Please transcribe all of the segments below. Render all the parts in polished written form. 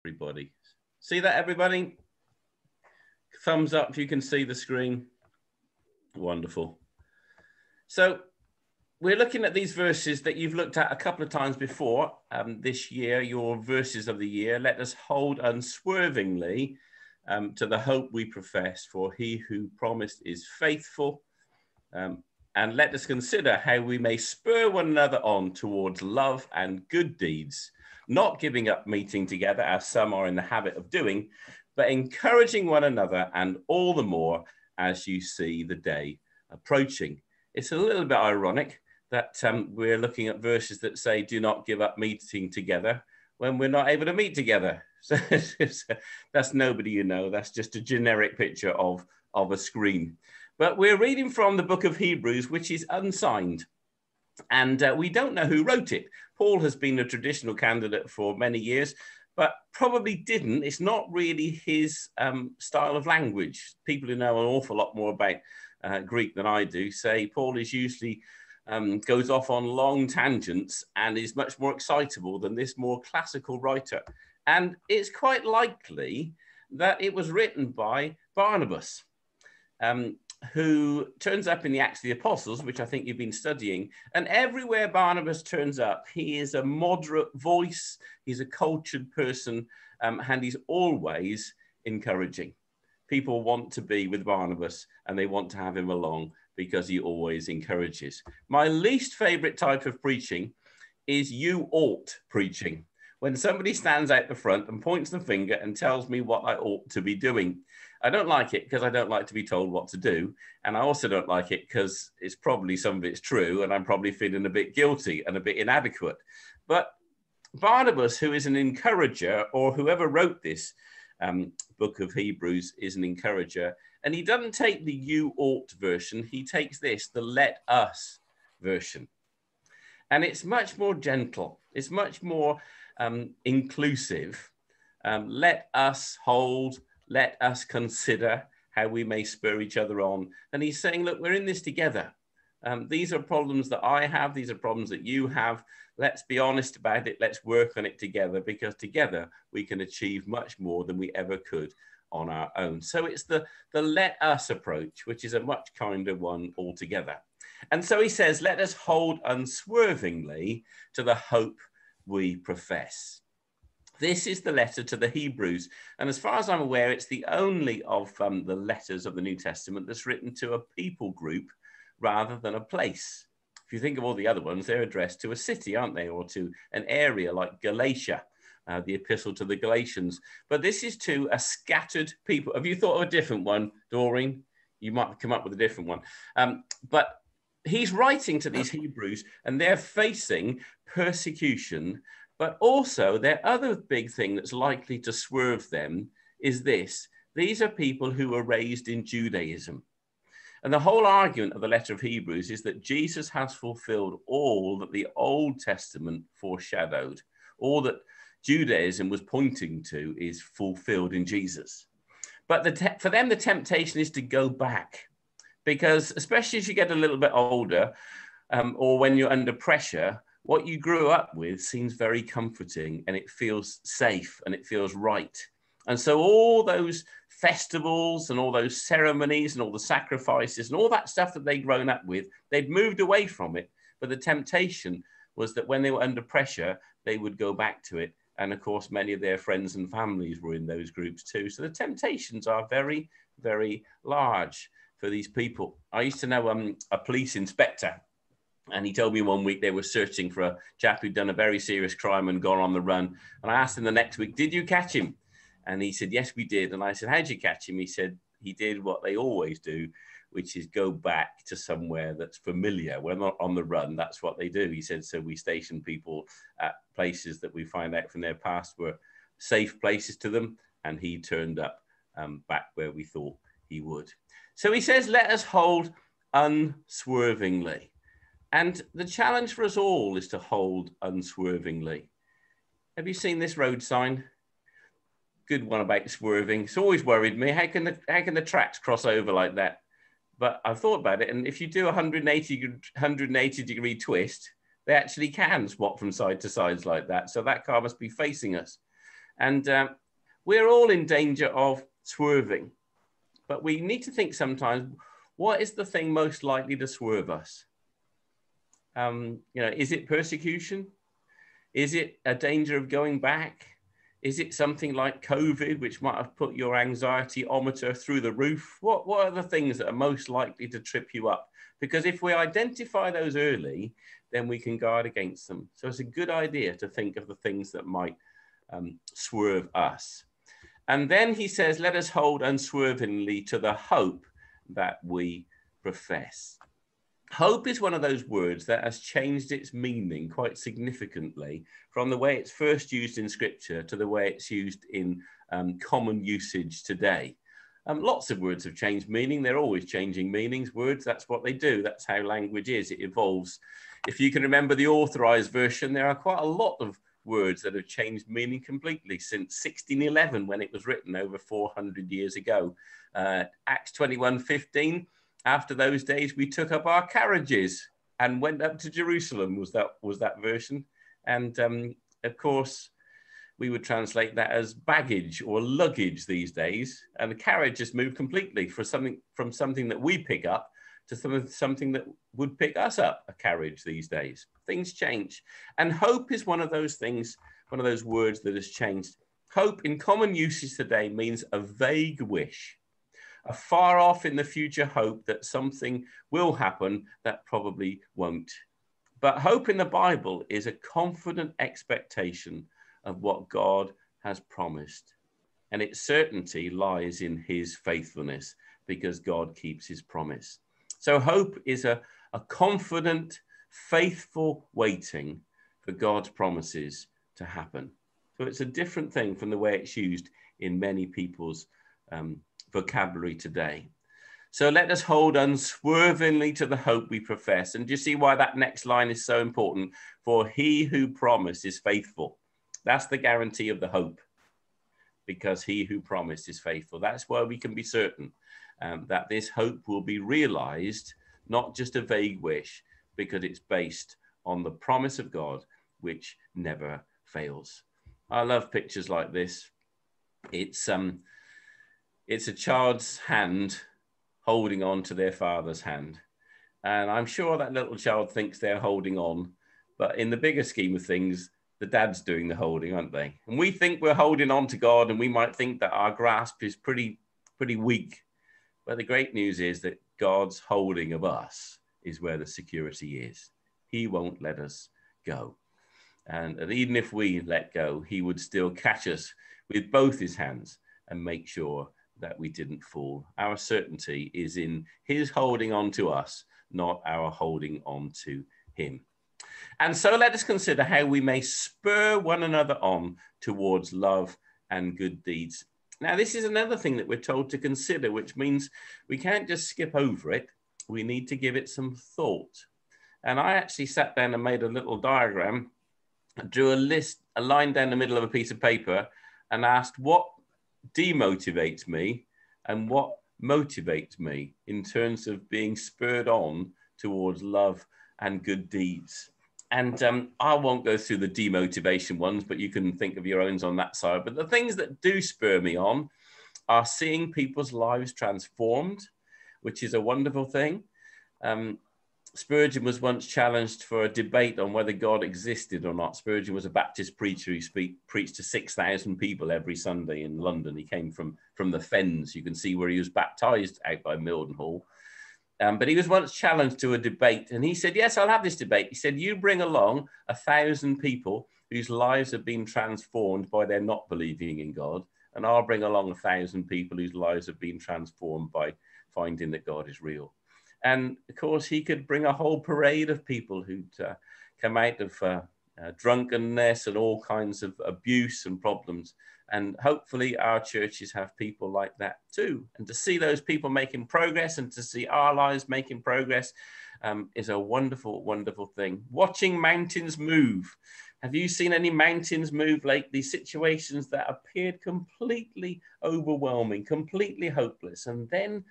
everybody. See that, everybody? Thumbs up if you can see the screen. Wonderful. So we're looking at these verses that you've looked at a couple of times before this year, your verses of the year. Let us hold unswervingly to the hope we profess, for he who promised is faithful. And let us consider how we may spur one another on towards love and good deeds, not giving up meeting together as some are in the habit of doing, but encouraging one another, and all the more as you see the day approaching. It's a little bit ironic that we're looking at verses that say, do not give up meeting together when we're not able to meet together. So that's nobody you know. That's just a generic picture of a screen. But we're reading from the book of Hebrews, which is unsigned. And we don't know who wrote it. Paul has been a traditional candidate for many years, but probably didn't. It's not really his style of language. People who know an awful lot more about Greek than I do say Paul is usually goes off on long tangents and is much more excitable than this more classical writer. And it's quite likely that it was written by Barnabas, who turns up in the Acts of the Apostles, which I think you've been studying. And everywhere Barnabas turns up, he is a moderate voice, he's a cultured person, and he's always encouraging. People want to be with Barnabas and they want to have him along because he always encourages. My least favorite type of preaching is you ought preaching. When somebody stands out the front and points the finger and tells me what I ought to be doing. I don't like it because I don't like to be told what to do. And I also don't like it because it's probably some of it's true and I'm probably feeling a bit guilty and a bit inadequate. But Barnabas, who is an encourager, or whoever wrote this book of Hebrews is an encourager. And he doesn't take the you ought version. He takes this, the let us version. And it's much more gentle. It's much more inclusive. Let us hold, let us consider how we may spur each other on. And he's saying, look, we're in this together. These are problems that I have. These are problems that you have. Let's be honest about it. Let's work on it together, because together we can achieve much more than we ever could on our own. So it's the let us approach, which is a much kinder one altogether. And so he says, let us hold unswervingly to the hope we profess. This is the letter to the Hebrews. And as far as I'm aware, it's the only of the letters of the New Testament that's written to a people group rather than a place. If you think of all the other ones, they're addressed to a city, aren't they? Or to an area like Galatia, the epistle to the Galatians. But this is to a scattered people. Have you thought of a different one, Doreen? You might come up with a different one. But he's writing to these Hebrews and they're facing persecution. But also their other big thing that's likely to swerve them is this. These are people who were raised in Judaism. And the whole argument of the letter of Hebrews is that Jesus has fulfilled all that the Old Testament foreshadowed. All that Judaism was pointing to is fulfilled in Jesus. But for them, the temptation is to go back, because especially as you get a little bit older or when you're under pressure, what you grew up with seems very comforting and it feels safe and it feels right. And so all those festivals and all those ceremonies and all the sacrifices and all that stuff that they'd grown up with, they'd moved away from it. But the temptation was that when they were under pressure, they would go back to it. And of course, many of their friends and families were in those groups too. So the temptations are very, very large for these people. I used to know a police inspector, and he told me one week they were searching for a chap who'd done a very serious crime and gone on the run. And I asked him the next week, did you catch him? And he said, yes, we did. And I said, how'd you catch him? He said, he did what they always do, which is go back to somewhere that's familiar. We're not on the run. That's what they do. He said, so we station people at places that we find out from their past were safe places to them. And he turned up back where we thought he would. So he says, let us hold unswervingly. And the challenge for us all is to hold unswervingly. Have you seen this road sign? Good one about swerving. It's always worried me. How can the tracks cross over like that? But I've thought about it. And if you do a 180 degree twist, they actually can swap from side to sides like that. So that car must be facing us. And we're all in danger of swerving. But we need to think sometimes, what is the thing most likely to swerve us? Is it persecution? Is it a danger of going back? Is it something like COVID, which might have put your anxiety-ometer through the roof? What are the things that are most likely to trip you up? Because if we identify those early, then we can guard against them. So it's a good idea to think of the things that might swerve us. And then he says, let us hold unswervingly to the hope that we profess. Hope is one of those words that has changed its meaning quite significantly from the way it's first used in Scripture to the way it's used in common usage today. Lots of words have changed meaning. They're always changing meanings. Words, that's what they do. That's how language is. It evolves. If you can remember the Authorized Version, there are quite a lot of words that have changed meaning completely since 1611, when it was written over 400 years ago. Acts 21:15. After those days, we took up our carriages and went up to Jerusalem, was that version. And of course, we would translate that as baggage or luggage these days. And the carriage has moved completely from something that we pick up to something that would pick us up, a carriage these days. Things change. And hope is one of those things, one of those words that has changed. Hope in common usage today means a vague wish, a far off in the future hope that something will happen that probably won't. But hope in the Bible is a confident expectation of what God has promised. And its certainty lies in his faithfulness, because God keeps his promise. So hope is a confident, faithful waiting for God's promises to happen. So it's a different thing from the way it's used in many people's vocabulary today. So let us hold unswervingly to the hope we profess. And do you see why that next line is so important? For he who promised is faithful. That's the guarantee of the hope, because he who promised is faithful. That's why we can be certain that this hope will be realized, not just a vague wish, because it's based on the promise of God, which never fails. I love pictures like this. It's a child's hand holding on to their father's hand. And I'm sure that little child thinks they're holding on, but in the bigger scheme of things, the dad's doing the holding, aren't they? And we think we're holding on to God, and we might think that our grasp is pretty weak. But the great news is that God's holding of us is where the security is. He won't let us go. And even if we let go, he would still catch us with both his hands and make sure that we didn't fall. Our certainty is in his holding on to us, not our holding on to him. And so let us consider how we may spur one another on towards love and good deeds. Now, this is another thing that we're told to consider, which means we can't just skip over it. We need to give it some thought. And I actually sat down and made a little diagram, drew a line down the middle of a piece of paper, and asked what demotivates me and what motivates me in terms of being spurred on towards love and good deeds. And I won't go through the demotivation ones, but you can think of your own on that side. But the things that do spur me on are seeing people's lives transformed, which is a wonderful thing. Spurgeon was once challenged for a debate on whether God existed or not. Spurgeon was a Baptist preacher who preached to 6,000 people every Sunday in London. He came from the Fens. You can see where he was baptized out by Mildenhall. But he was once challenged to a debate, and he said, yes, I'll have this debate. He said, you bring along 1,000 people whose lives have been transformed by their not believing in God, and I'll bring along 1,000 people whose lives have been transformed by finding that God is real. And of course, he could bring a whole parade of people who'd come out of drunkenness and all kinds of abuse and problems. And hopefully our churches have people like that too. And to see those people making progress and to see our lives making progress is a wonderful, wonderful thing. Watching mountains move. Have you seen any mountains move lately? Situations that appeared completely overwhelming, completely hopeless. And then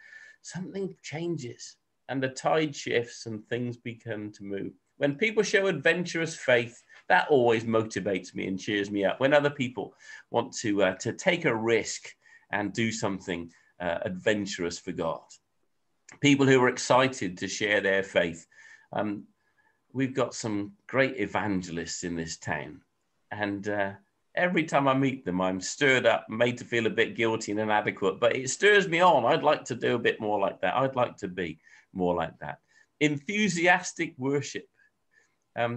something changes and the tide shifts and things begin to move. When people show adventurous faith, that always motivates me and cheers me up. When other people want to take a risk and do something adventurous for God. People who are excited to share their faith. We've got some great evangelists in this town. And every time I meet them, I'm stirred up, made to feel a bit guilty and inadequate, but it stirs me on. I'd like to do a bit more like that. I'd like to be more like that. Enthusiastic worship.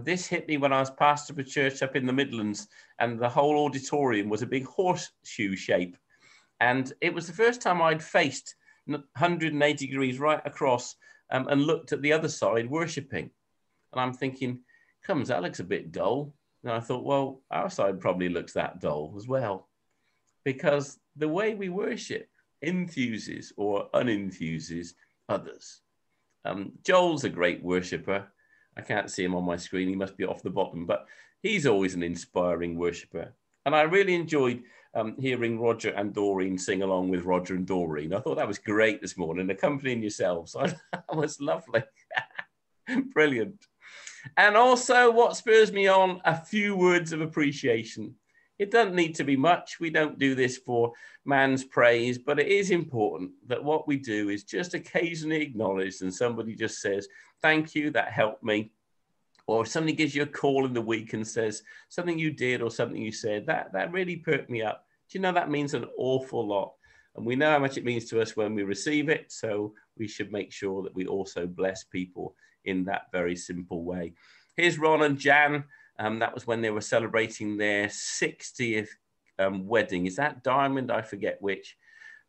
This hit me when I was pastor of a church up in the Midlands, and the whole auditorium was a big horseshoe shape. And it was the first time I'd faced 180 degrees right across and looked at the other side worshipping. And I'm thinking, comes, that looks a bit dull. And I thought, well, our side probably looks that dull as well. Because the way we worship enthuses or unenthuses others. Joel's a great worshipper. I can't see him on my screen. He must be off the bottom, but he's always an inspiring worshipper. And I really enjoyed hearing Roger and Doreen sing along with Roger and Doreen. I thought that was great this morning, accompanying yourselves. That was lovely. Brilliant. And also what spurs me on, a few words of appreciation. It doesn't need to be much. We don't do this for man's praise, but it is important that what we do is just occasionally acknowledged and somebody just says, thank you, that helped me. Or if somebody gives you a call in the week and says something you did or something you said, that really perked me up. Do you know that means an awful lot? And we know how much it means to us when we receive it. So we should make sure that we also bless people in that very simple way. Here's Ron and Jan. That was when they were celebrating their 60th wedding. Is that Diamond? I forget which.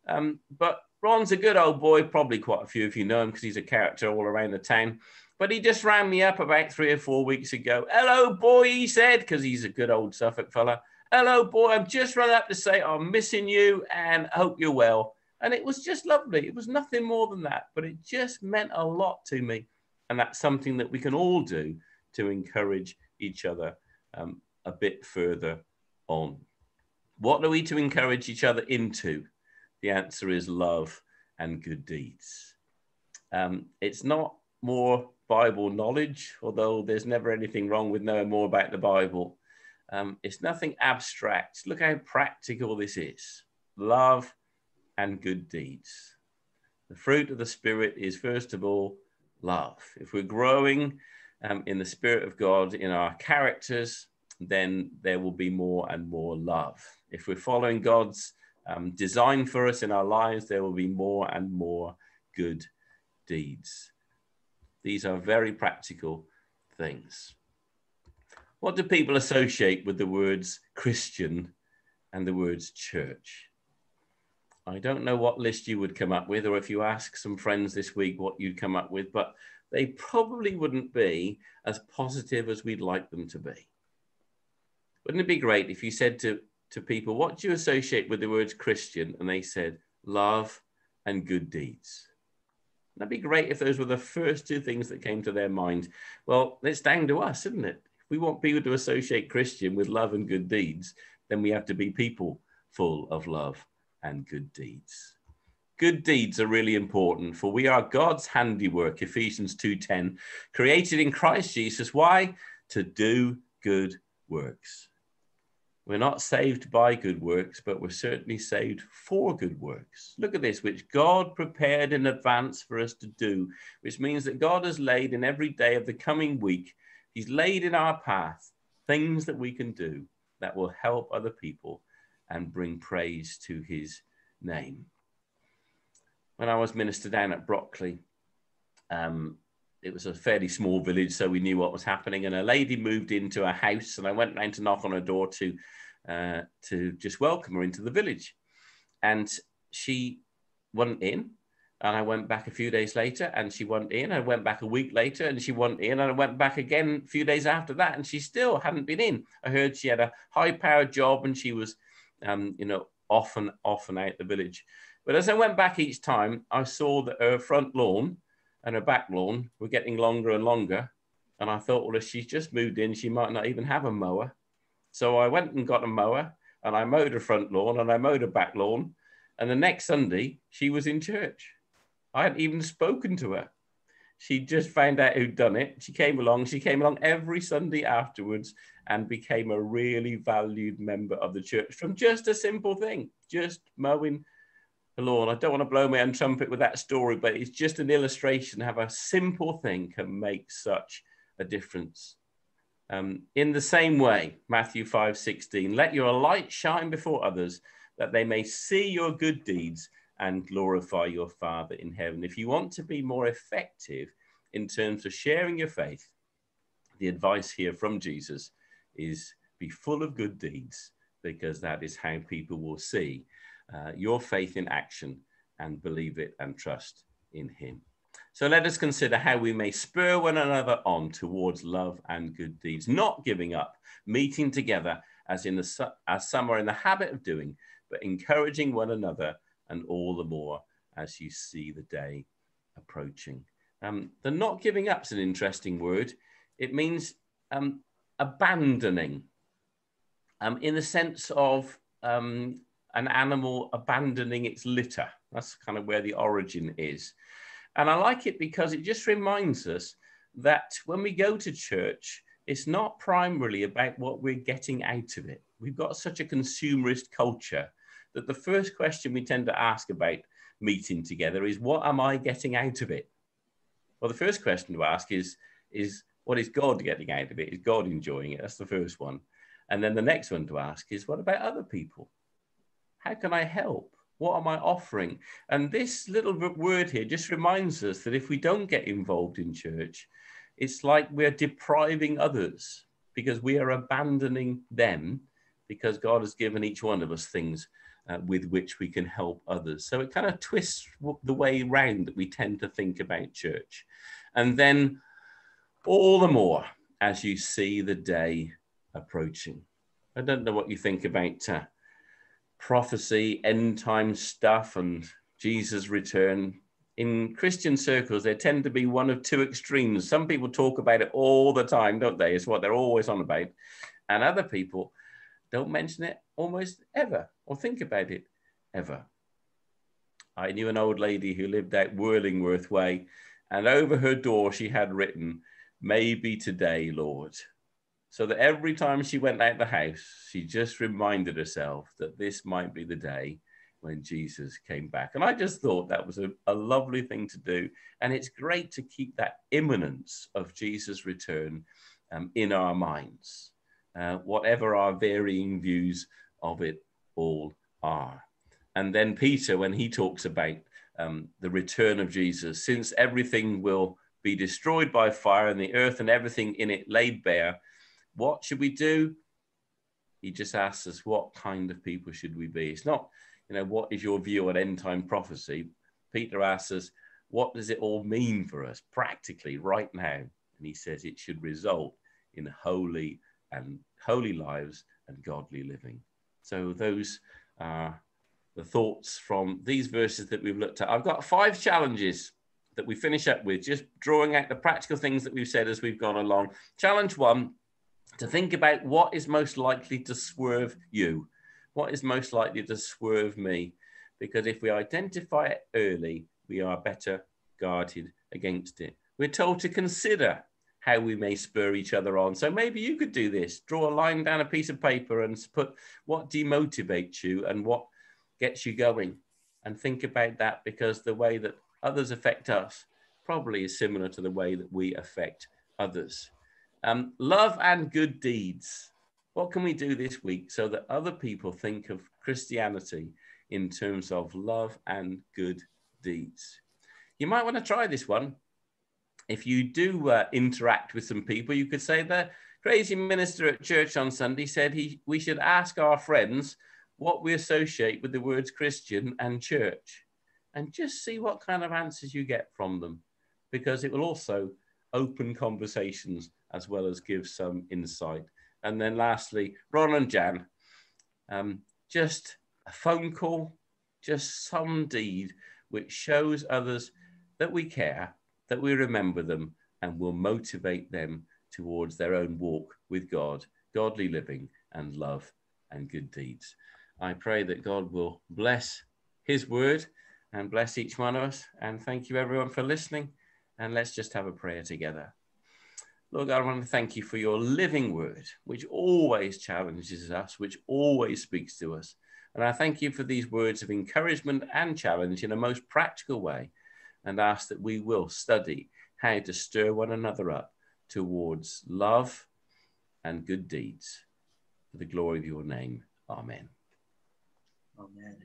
But Ron's a good old boy. Probably quite a few of you know him because he's a character all around the town. But he just rang me up about 3 or 4 weeks ago. Hello, boy, he said, because he's a good old Suffolk fella. Hello, boy, I'm just run up to say I'm missing you and hope you're well. And it was just lovely. It was nothing more than that, but it just meant a lot to me. And that's something that we can all do to encourage each other a bit further on. What are we to encourage each other into? The answer is love and good deeds. It's not more Bible knowledge, although there's never anything wrong with knowing more about the Bible. It's nothing abstract. Look how practical this is. Love and good deeds. The fruit of the Spirit is, first of all, love. If we're growing in the Spirit of God in our characters, then there will be more and more love. If we're following God's design for us in our lives, there will be more and more good deeds. These are very practical things. What do people associate with the words Christian and the words church? I don't know what list you would come up with, or if you ask some friends this week what you'd come up with, but they probably wouldn't be as positive as we'd like them to be. Wouldn't it be great if you said to people, what do you associate with the words Christian? And they said, love and good deeds. That'd be great if those were the first two things that came to their mind. Well, it's down to us, isn't it? If we want people to associate Christian with love and good deeds, then we have to be people full of love and good deeds. Good deeds are really important, for we are God's handiwork, Ephesians 2:10, created in Christ Jesus. Why? To do good works. We're not saved by good works, but we're certainly saved for good works. Look at this, which God prepared in advance for us to do, which means that God has laid in every day of the coming week, he's laid in our path things that we can do that will help other people and bring praise to his name. When I was minister down at Brockley, it was a fairly small village, so we knew what was happening. And a lady moved into a house, and I went round to knock on her door to just welcome her into the village. And she wasn't in. And I went back a few days later, and she wasn't in. I went back a week later, and she wasn't in. And I went back again a few days after that, and she still hadn't been in. I heard she had a high-powered job, and she was, off and out the village. But as I went back each time, I saw that her front lawn and her back lawn were getting longer and longer. And I thought, well, if she's just moved in, she might not even have a mower. So I went and got a mower, and I mowed her front lawn and I mowed her back lawn. And the next Sunday, she was in church. I hadn't even spoken to her. She just found out who'd done it. She came along every Sunday afterwards and became a really valued member of the church from just a simple thing, just mowing the lawn. I don't want to blow my own trumpet with that story, but it's just an illustration of how a simple thing can make such a difference. In the same way, Matthew 5:16, let your light shine before others, that they may see your good deeds and glorify your Father in heaven. If you want to be more effective in terms of sharing your faith, the advice here from Jesus is be full of good deeds, because that is how people will see your faith in action and believe it and trust in him. So let us consider how we may spur one another on towards love and good deeds, not giving up, meeting together as some are in the habit of doing, but encouraging one another, and all the more as you see the day approaching. The not giving up is an interesting word. It means abandoning, in the sense of an animal abandoning its litter. That's kind of where the origin is. And I like it because it just reminds us that when we go to church, it's not primarily about what we're getting out of it. We've got such a consumerist culture that the first question we tend to ask about meeting together is, what am I getting out of it? Well, the first question to ask is what is God getting out of it? Is God enjoying it? That's the first one. And then the next one to ask is, what about other people? How can I help? What am I offering? And this little word here just reminds us that if we don't get involved in church, it's like we're depriving others, because we are abandoning them, because God has given each one of us things with which we can help others. So it kind of twists the way round that we tend to think about church. And then all the more as you see the day approaching. I don't know what you think about prophecy, end time stuff, and Jesus' return. In Christian circles, there tend to be one of two extremes. Some people talk about it all the time, don't they? It's what they're always on about. And other people don't mention it almost ever, or think about it ever. I knew an old lady who lived out Whirlingworth Way, and over her door she had written, "Maybe today, Lord." So that every time she went out the house, she just reminded herself that this might be the day when Jesus came back. And I just thought that was a lovely thing to do. And it's great to keep that imminence of Jesus' return in our minds, whatever our varying views of it all are. And then Peter, when he talks about the return of Jesus, since everything will be destroyed by fire and the earth and everything in it laid bare, what should we do? He just asks us, what kind of people should we be? It's not, what is your view on end time prophecy? Peter asks us, what does it all mean for us practically right now? And he says it should result in holy lives and godly living. So those are the thoughts from these verses that we've looked at. I've got 5 challenges that we finish up with, just drawing out the practical things that we've said as we've gone along. Challenge 1, to think about what is most likely to swerve you. What is most likely to swerve me? Because if we identify it early, we are better guarded against it. We're told to consider how we may spur each other on. So maybe you could do this. Draw a line down a piece of paper and put what demotivates you and what gets you going. And think about that, because the way that others affect us probably is similar to the way that we affect others. Love and good deeds. What can we do this week so that other people think of Christianity in terms of love and good deeds? You might want to try this one. If you do interact with some people, you could say the crazy minister at church on Sunday said we should ask our friends what we associate with the words Christian and church, and just see what kind of answers you get from them, because it will also open conversations as well as give some insight. And then lastly, Ron and Jan, just a phone call, just some deed which shows others that we care, that we remember them, and will motivate them towards their own walk with God, godly living and love and good deeds. I pray that God will bless his word and bless each one of us. And thank you everyone for listening. And let's just have a prayer together. Lord God, I want to thank you for your living word, which always challenges us, which always speaks to us. And I thank you for these words of encouragement and challenge in a most practical way, and ask that we will study how to stir one another up towards love and good deeds for the glory of your name. Amen. Amen.